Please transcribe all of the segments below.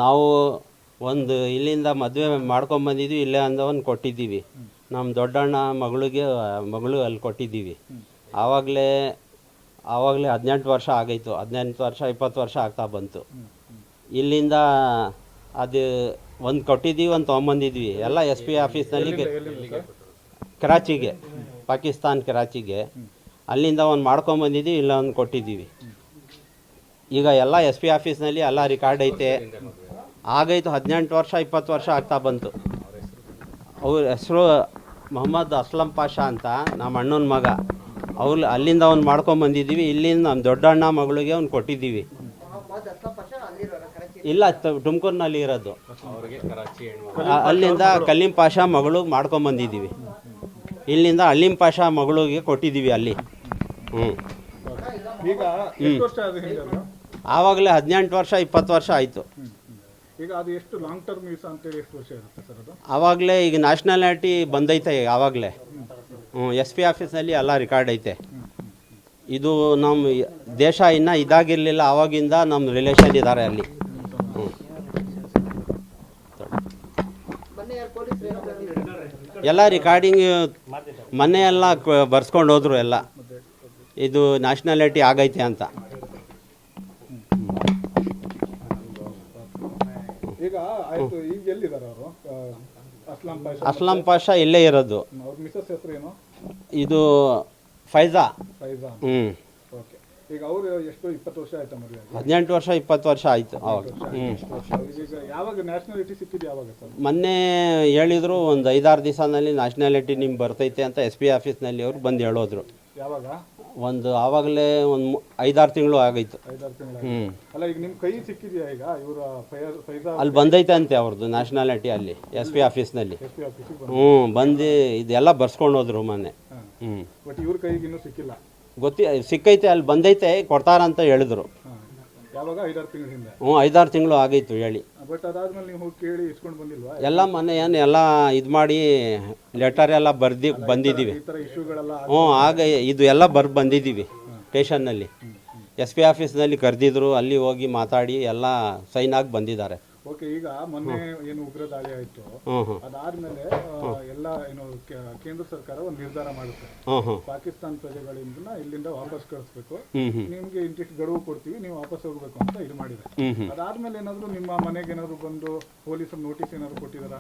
ನಾವು ಒಂದು ಇಲ್ಲಿಂದ ಮದುವೆ ಮಾಡ್ಕೊಂಬಂದಿದ್ವಿ, ಇಲ್ಲೇ ಅಂದವನ್ನ ಕೊಟ್ಟಿದ್ದೀವಿ. ನಮ್ಮ ದೊಡ್ಡಣ್ಣ ಮಗಳು ಅಲ್ಲಿ ಕೊಟ್ಟಿದ್ದೀವಿ. ಆವಾಗಲೇ 18 ವರ್ಷ ಆಗೈತು. 18 ವರ್ಷ 20 ವರ್ಷ ಆಗ್ತಾ ಬಂತು. ಇಲ್ಲಿಂದ ಅದು ಒಂದು ಕೊಟ್ಟಿದ್ದೀವಿ, ಒಂದು ತೊಗೊಂಬಂದಿದ್ವಿ. ಎಲ್ಲ SP ಆಫೀಸ್ನಲ್ಲಿ ಕರಾಚಿಗೆ, ಪಾಕಿಸ್ತಾನ್ ಕರಾಚಿಗೆ. ಅಲ್ಲಿಂದ ಒಂದು ಮಾಡ್ಕೊಂಬಂದಿದ್ದೀವಿ, ಇಲ್ಲ ಒಂದು ಕೊಟ್ಟಿದ್ದೀವಿ. ಈಗ ಎಲ್ಲ SP ಆಫೀಸ್ನಲ್ಲಿ ಎಲ್ಲ ರಿಕಾರ್ಡ್ ಐತೆ. ಆಗೈತು 18 ವರ್ಷ 20 ವರ್ಷ ಆಗ್ತಾ ಬಂತು. ಅವ್ರ ಹೆಸರು ಮೊಹಮ್ಮದ್ ಅಸ್ಲಂ ಪಾಷಾ ಅಂತ, ನಮ್ಮ ಅಣ್ಣನ ಮಗ. ಅಲ್ಲಿಂದ ಒಂದು ಮಾಡ್ಕೊಂಬಂದಿದ್ದೀವಿ. ಇಲ್ಲಿಂದ ನಮ್ಮ ದೊಡ್ಡಣ್ಣ ಮಗಳಿಗೆ ಒಂದು ಕೊಟ್ಟಿದ್ದೀವಿ. ಇಲ್ಲ, ತುಮಕೂರಿನಲ್ಲಿ ಇರೋದು. ಅಲ್ಲಿಂದ ಕಲೀಂ ಪಾಷಾ ಮಗಳು ಮಾಡ್ಕೊಂಬಂದಿದ್ದೀವಿ. ಇಲ್ಲಿಂದ ಅಲೀಂ ಪಾಷಾ ಮಗಳಿಗೆ ಕೊಟ್ಟಿದ್ದೀವಿ ಅಲ್ಲಿ. ಆವಾಗಲೇ 18 ವರ್ಷ 20 ವರ್ಷ ಆಯಿತು. ಈಗ ಅದು ಎಷ್ಟು ಲಾಂಗ್ ಟರ್ಮ್ ವೀಸಾ ಅಂತೇಳಿ ಎಷ್ಟು ವರ್ಷ ಇರುತ್ತೆ ಸರ್ ಅದು? ಆವಾಗಲೇ ಈಗ ನ್ಯಾಷನಾಲಿಟಿ ಬಂದೈತೆ ಆವಾಗಲೇ. SP ಆಫೀಸ್ನಲ್ಲಿ ಎಲ್ಲ ರಿಕಾರ್ಡ್ ಐತೆ. ಇದು ನಮ್ಮ ದೇಶ ಇನ್ನೂ ಇದಾಗಿರಲಿಲ್ಲ. ಆವಾಗಿಂದ ನಮ್ಮ ರಿಲೇಷನ್ ಇದ್ದಾರೆ ಅಲ್ಲಿ. ಎಲ್ಲ ರಿಕಾರ್ಡಿಂಗ್ ಮೊನ್ನೆ ಎಲ್ಲ ಬರ್ಸ್ಕೊಂಡು ಹೋದ್ರು ಎಲ್ಲ, ಇದು ನ್ಯಾಷನಾಲಿಟಿ ಆಗೈತೆ ಅಂತ. ಈಗ ಆಯ್ತು, ಈಗ ಎಲ್ಲಿದ್ದಾರೆ ಅವರು? ಅಸ್ಲಂ ಪಾಷಾ ಇಲ್ಲೇ ಇರೋದು. ಅವ್ರ ಮಿಸಸ್ ಹೆಸರು ಏನು? ಇದು ಫೈಜಾ. ಓಕೆ. ಈಗ ಅವರು ಎಷ್ಟು 20 ವರ್ಷ ಆಯ್ತಾ ಮದುವೆ? 18 ವರ್ಷ 20 ವರ್ಷ ಆಯಿತು ಅವಾಗ. ಈಗ ಯಾವಾಗ ನ್ಯಾಷನಾಲಿಟಿ ಸಿಕ್ಕಿದ್ದು ಯಾವಾಗ ಸರ್? ಮೊನ್ನೆ ಹೇಳಿದ್ರು, ಒಂದು 5-6 ದಿವಸದಲ್ಲಿ ನ್ಯಾಷನಾಲಿಟಿ ನಿಮ್ಗೆ ಬರ್ತೈತೆ ಅಂತ SP ಆಫೀಸ್ನಲ್ಲಿ ಅವ್ರು ಬಂದು ಹೇಳೋದ್ರು. ಯಾವಾಗ? ಆವಾಗಲೇ ಒಂದು 5-6 ತಿಂಗಳು ಆಗೈತು. 5-6 ತಿಂಗಳು. ಅಲ್ಲ, ಈಗ ನಿಮ್ಮ ಕೈ ಸಿಕ್ಕಿದೆಯಾ ಈಗ? ಇವರ ಫೈಜಾ ಅಲ್ಲಿ ಬಂದೈತೆ ಅಂತೆ ಅವ್ರದ್ದು ನ್ಯಾಷನಾಲಿಟಿ ಅಲ್ಲಿ SP ಆಫೀಸ್ನಲ್ಲಿ. ಬಂದು ಇದೆಲ್ಲ ಬರ್ಸ್ಕೊಂಡು ಹೋದ್ರು ಮೊನ್ನೆ. ಬಟ್ ಇವ್ರ ಕೈಗೆ ಇನ್ನೂ ಸಿಕ್ಕಿಲ್ಲ? ಸಿಕ್ಕೈತೆ, ಅಲ್ಲಿ ಬಂದೈತೆ, ಕೊಡ್ತಾರಂತ ಹೇಳಿದ್ರು. ಯಾವಾಗ? 5-6 ತಿಂಗಳ ಹಿಂದೆ. 5-6 ತಿಂಗಳು ಆಗೈತು ಹೇಳಿ. ಬಟ್ ಅದಾದ್ಮೇಲೆ ನೀವು ಹೋಗಿ ಕೇಳಿ ಇಸ್ಕೊಂಡು ಬಂದಿಲ್ವಾ? ಎಲ್ಲ ಮೊನ್ನೆ ಏನು ಎಲ್ಲ ಇದು ಮಾಡಿ ಲೆಟರ್ ಎಲ್ಲ ಬಂದಿದ್ದೀವಿ. ಆಗ ಇದು ಎಲ್ಲ ಬಂದಿದ್ದೀವಿ ಸ್ಟೇಷನ್ನಲ್ಲಿ. SP ಆಫೀಸ್ನಲ್ಲಿ ಕರೆದಿದ್ರು, ಅಲ್ಲಿ ಹೋಗಿ ಮಾತಾಡಿ ಎಲ್ಲ ಸೈನ್ ಆಗಿ ಬಂದಿದ್ದಾರೆ. ಓಕೆ. ಈಗ ಮೊನ್ನೆ ಏನು ಉಗ್ರ ದಾಳಿ ಆಯಿತು, ಅದಾದ್ಮೇಲೆ ಎಲ್ಲ ಏನು ಕೇಂದ್ರ ಸರ್ಕಾರ ಒಂದು ನಿರ್ಧಾರ ಮಾಡುತ್ತೆ, ಪಾಕಿಸ್ತಾನ ಪ್ರಜೆಗಳಿಂದ ಇಲ್ಲಿಂದ ವಾಪಸ್ ಕಳಿಸ್ಬೇಕು, ನಿಮ್ಗೆ ಇಂತಿಷ್ಟು ಗಡುವು ಕೊಡ್ತೀವಿ, ನೀವು ವಾಪಸ್ ಹೋಗ್ಬೇಕು ಅಂತ ಇದು ಮಾಡಿದೆ. ಅದಾದ್ಮೇಲೆ ಏನಾದ್ರು ನಿಮ್ಮ ಮನೆಗೆ ಏನಾದ್ರು ಬಂದು ಪೊಲೀಸರು ನೋಟಿಸ್ ಏನಾದ್ರು ಕೊಟ್ಟಿದಾರ?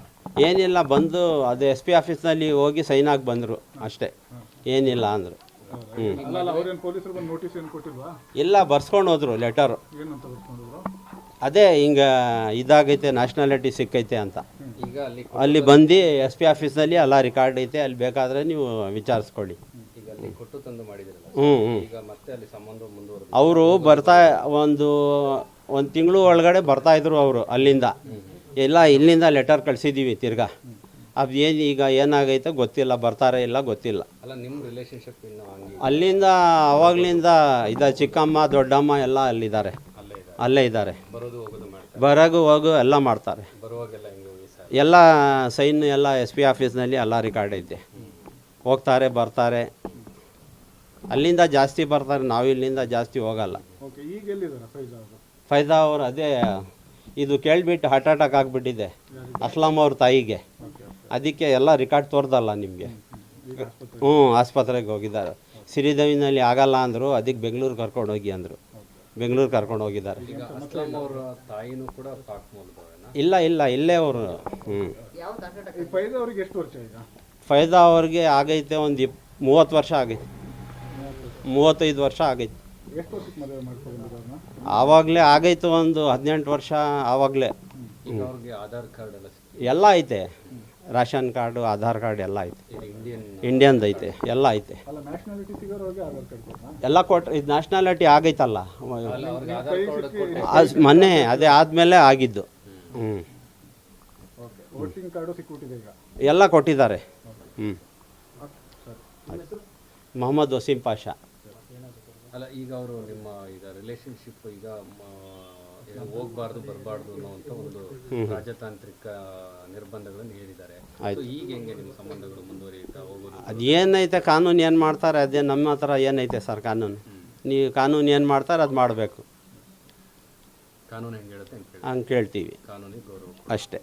ಏನಿಲ್ಲ, ಬಂದು ಅದು SP ಆಫೀಸ್ನಲ್ಲಿ ಹೋಗಿ ಸೈನ್ ಆಗಿ ಬಂದರು ಅಷ್ಟೇ, ಏನಿಲ್ಲ ಅಂದರು. ಅವ್ರೇನು ಪೊಲೀಸರು ಬಂದು ನೋಟಿಸ್ ಏನು ಕೊಟ್ಟಿಲ್ವಾ? ಇಲ್ಲ, ಬರ್ಸ್ಕೊಂಡು ಹೋದ್ರು ಲೆಟರು. ಏನಂತ ಬರ್ಸ್ಕೊಂಡ್ರು? ಅದೇ ಹಿಂಗೆ ಇದಾಗೈತೆ, ನ್ಯಾಷನಾಲಿಟಿ ಸಿಕ್ಕೈತೆ ಅಂತ. ಅಲ್ಲಿ ಬಂದು SP ಆಫೀಸ್ನಲ್ಲಿ ಎಲ್ಲ ರಿಕಾರ್ಡ್ ಐತೆ, ಅಲ್ಲಿ ಬೇಕಾದರೆ ನೀವು ವಿಚಾರಿಸ್ಕೊಳ್ಳಿ. ಅವರು ಒಂದು ತಿಂಗಳು ಒಳಗಡೆ ಬರ್ತಾಯಿದ್ರು ಅವರು ಅಲ್ಲಿಂದ. ಎಲ್ಲ ಇಲ್ಲಿಂದ ಲೆಟರ್ ಕಳಿಸಿದ್ದೀವಿ ತಿರ್ಗಾ. ಅದು ಈಗ ಏನಾಗೈತೆ ಗೊತ್ತಿಲ್ಲ, ಬರ್ತಾರೆ ಇಲ್ಲ ಗೊತ್ತಿಲ್ಲ. ಅಲ್ಲಿಂದ ಆವಾಗಲಿಂದ ಚಿಕ್ಕಮ್ಮ ದೊಡ್ಡಮ್ಮ ಎಲ್ಲ ಅಲ್ಲೇ ಇದ್ದಾರೆ. ಬರೋದು ಹೋಗು ಎಲ್ಲ ಮಾಡ್ತಾರೆ. ಎಲ್ಲ ಸೈನ್ ಎಲ್ಲ SP ಆಫೀಸ್ನಲ್ಲಿ ಎಲ್ಲ ರಿಕಾರ್ಡ್ ಐತೆ. ಹೋಗ್ತಾರೆ ಬರ್ತಾರೆ, ಅಲ್ಲಿಂದ ಜಾಸ್ತಿ ಬರ್ತಾರೆ, ನಾವು ಇಲ್ಲಿಂದ ಜಾಸ್ತಿ ಹೋಗಲ್ಲ. ಫೈಜಾ ಅವರು ಅದೇ ಇದು ಕೇಳಿಬಿಟ್ಟು ಹಾರ್ಟ್ ಅಟ್ಯಾಕ್ ಆಗಿಬಿಟ್ಟಿದೆ ಅಸ್ಲಾಂ ಅವ್ರ ತಾಯಿಗೆ. ಅದಕ್ಕೆ ಎಲ್ಲ ರಿಕಾರ್ಡ್ ತೋರ್ದಲ್ಲ ನಿಮಗೆ. ಆಸ್ಪತ್ರೆಗೆ ಹೋಗಿದ್ದಾರೆ. ಸಿರಿದೇವಿನಲ್ಲಿ ಆಗಲ್ಲ ಅಂದರು, ಅದಕ್ಕೆ ಬೆಂಗಳೂರು ಕರ್ಕೊಂಡು ಹೋಗಿ ಅಂದರು. ಬೆಂಗಳೂರು ಕರ್ಕೊಂಡು ಹೋಗಿದ್ದಾರೆ. ಇಲ್ಲ ಇಲ್ಲೇ ಅವರು. ಫೈಜಾ ಅವ್ರಿಗೆ ಆಗೈತೆ ಒಂದು 30 ವರ್ಷ ಆಗೈತೆ, 35 ವರ್ಷ ಆಗೈತೆ. ಆವಾಗಲೇ ಆಗೈತೆ ಒಂದು 18 ವರ್ಷ. ಆವಾಗಲೇ ಎಲ್ಲ ಐತೆ, ರೇಷನ್ ಕಾರ್ಡು, ಆಧಾರ್ ಕಾರ್ಡ್ ಎಲ್ಲ ಐತೆ, ಇಂಡಿಯನ್ದು ಐತೆ, ಎಲ್ಲ ಐತೆ. ಎಲ್ಲ ಕೊಟ್ಟರೆ ಇದು ನ್ಯಾಷನಾಲಿಟಿ ಆಗೈತಲ್ಲ ಮೊನ್ನೆ, ಅದೇ ಆದಮೇಲೆ ಆಗಿದ್ದು. ಎಲ್ಲ ಕೊಟ್ಟಿದ್ದಾರೆ. ಮೊಹಮ್ಮದ್ ವಸೀಂ ಪಾಷಾ. ಅಲ್ಲ, ಈಗ ಅವರು ನಿಮ್ಮ ಈಗ ರಿಲೇಷನ್ಶಿಪ್ ಈಗ ಹೋಗ್ಬಾರ್ದು ಬರಬಾರ್ದು ಅನ್ನೋಂಥ ಒಂದು ರಾಜತಾಂತ್ರಿಕ ನಿರ್ಬಂಧಗಳನ್ನು ಹೇಳಿದ್ದಾರೆ. ಈಗ ಹೆಂಗೆ ನಿಮ್ಮ ಸಂಬಂಧಗಳು ಮುಂದುವರಿಯುತ್ತಾ ಹೋಗೋದು? ಅದೇನೈತೆ ಕಾನೂನು ಏನು ಮಾಡ್ತಾರೆ ಅದೇ, ನಮ್ಮ ಹತ್ರ ಏನೈತೆ ಸರ್ ಕಾನೂನು. ನೀವು ಕಾನೂನು ಏನು ಮಾಡ್ತಾರೆ ಅದು ಮಾಡಬೇಕು. ಕಾನೂನು ಹೆಂಗೆ ಹೇಳುತ್ತೆ ಅಂತ ಹೇಳಿ ಹಂಗೆ ಕೇಳ್ತೀವಿ ಕಾನೂನಿಗೆ ಗೌರವ ಅಷ್ಟೇ.